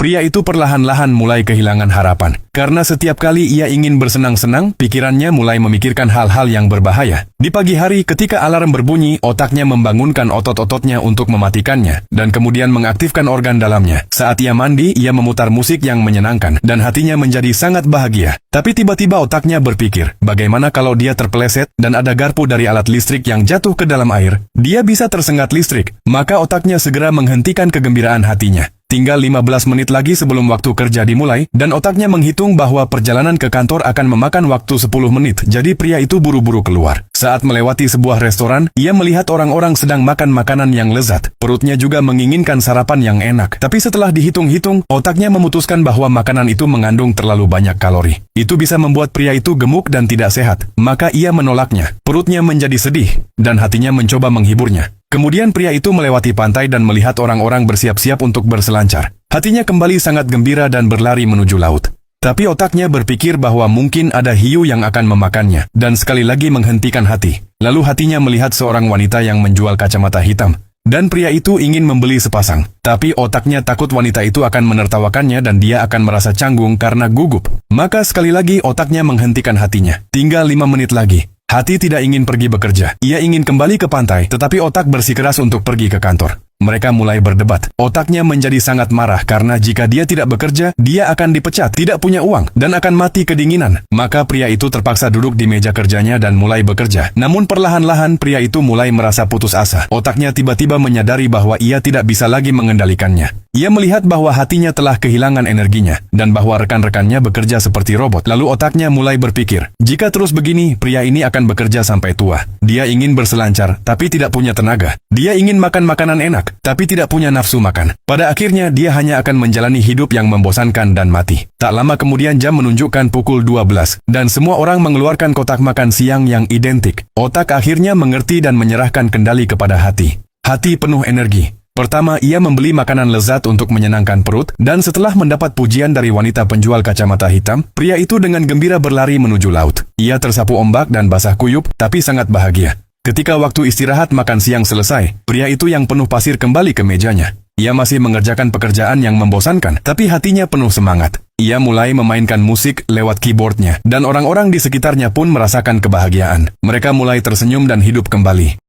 Pria itu perlahan-lahan mulai kehilangan harapan. Karena setiap kali ia ingin bersenang-senang, pikirannya mulai memikirkan hal-hal yang berbahaya. Di pagi hari ketika alarm berbunyi, otaknya membangunkan otot-ototnya untuk mematikannya, dan kemudian mengaktifkan organ dalamnya. Saat ia mandi, ia memutar musik yang menyenangkan, dan hatinya menjadi sangat bahagia. Tapi tiba-tiba otaknya berpikir, bagaimana kalau dia terpeleset dan ada garpu dari alat listrik yang jatuh ke dalam air? Dia bisa tersengat listrik, maka otaknya segera menghentikan kegembiraan hatinya. Tinggal 15 menit lagi sebelum waktu kerja dimulai, dan otaknya menghitung bahwa perjalanan ke kantor akan memakan waktu 10 menit, jadi pria itu buru-buru keluar. Saat melewati sebuah restoran, ia melihat orang-orang sedang makan makanan yang lezat. Perutnya juga menginginkan sarapan yang enak. Tapi setelah dihitung-hitung, otaknya memutuskan bahwa makanan itu mengandung terlalu banyak kalori. Itu bisa membuat pria itu gemuk dan tidak sehat, maka ia menolaknya. Perutnya menjadi sedih, dan hatinya mencoba menghiburnya. Kemudian pria itu melewati pantai dan melihat orang-orang bersiap-siap untuk berselancar. Hatinya kembali sangat gembira dan berlari menuju laut. Tapi otaknya berpikir bahwa mungkin ada hiu yang akan memakannya, dan sekali lagi menghentikan hati. Lalu hatinya melihat seorang wanita yang menjual kacamata hitam. Dan pria itu ingin membeli sepasang. Tapi otaknya takut wanita itu akan menertawakannya dan dia akan merasa canggung karena gugup. Maka sekali lagi otaknya menghentikan hatinya. Tinggal 5 menit lagi. Hati tidak ingin pergi bekerja. Ia ingin kembali ke pantai, tetapi otak bersikeras untuk pergi ke kantor. Mereka mulai berdebat. Otaknya menjadi sangat marah karena jika dia tidak bekerja, dia akan dipecat, tidak punya uang, dan akan mati kedinginan. Maka pria itu terpaksa duduk di meja kerjanya dan mulai bekerja. Namun perlahan-lahan pria itu mulai merasa putus asa. Otaknya tiba-tiba menyadari bahwa ia tidak bisa lagi mengendalikannya. Ia melihat bahwa hatinya telah kehilangan energinya, dan bahwa rekan-rekannya bekerja seperti robot. Lalu otaknya mulai berpikir, jika terus begini, pria ini akan bekerja sampai tua. Dia ingin berselancar, tapi tidak punya tenaga. Dia ingin makan makanan enak, tapi tidak punya nafsu makan. Pada akhirnya, dia hanya akan menjalani hidup yang membosankan dan mati. Tak lama kemudian jam menunjukkan pukul 12, dan semua orang mengeluarkan kotak makan siang yang identik. Otak akhirnya mengerti dan menyerahkan kendali kepada hati. Hati penuh energi. Pertama, ia membeli makanan lezat untuk menyenangkan perut, dan setelah mendapat pujian dari wanita penjual kacamata hitam, pria itu dengan gembira berlari menuju laut. Ia tersapu ombak dan basah kuyup, tapi sangat bahagia. Ketika waktu istirahat makan siang selesai, pria itu yang penuh pasir kembali ke mejanya. Ia masih mengerjakan pekerjaan yang membosankan, tapi hatinya penuh semangat. Ia mulai memainkan musik lewat keyboardnya, dan orang-orang di sekitarnya pun merasakan kebahagiaan. Mereka mulai tersenyum dan hidup kembali.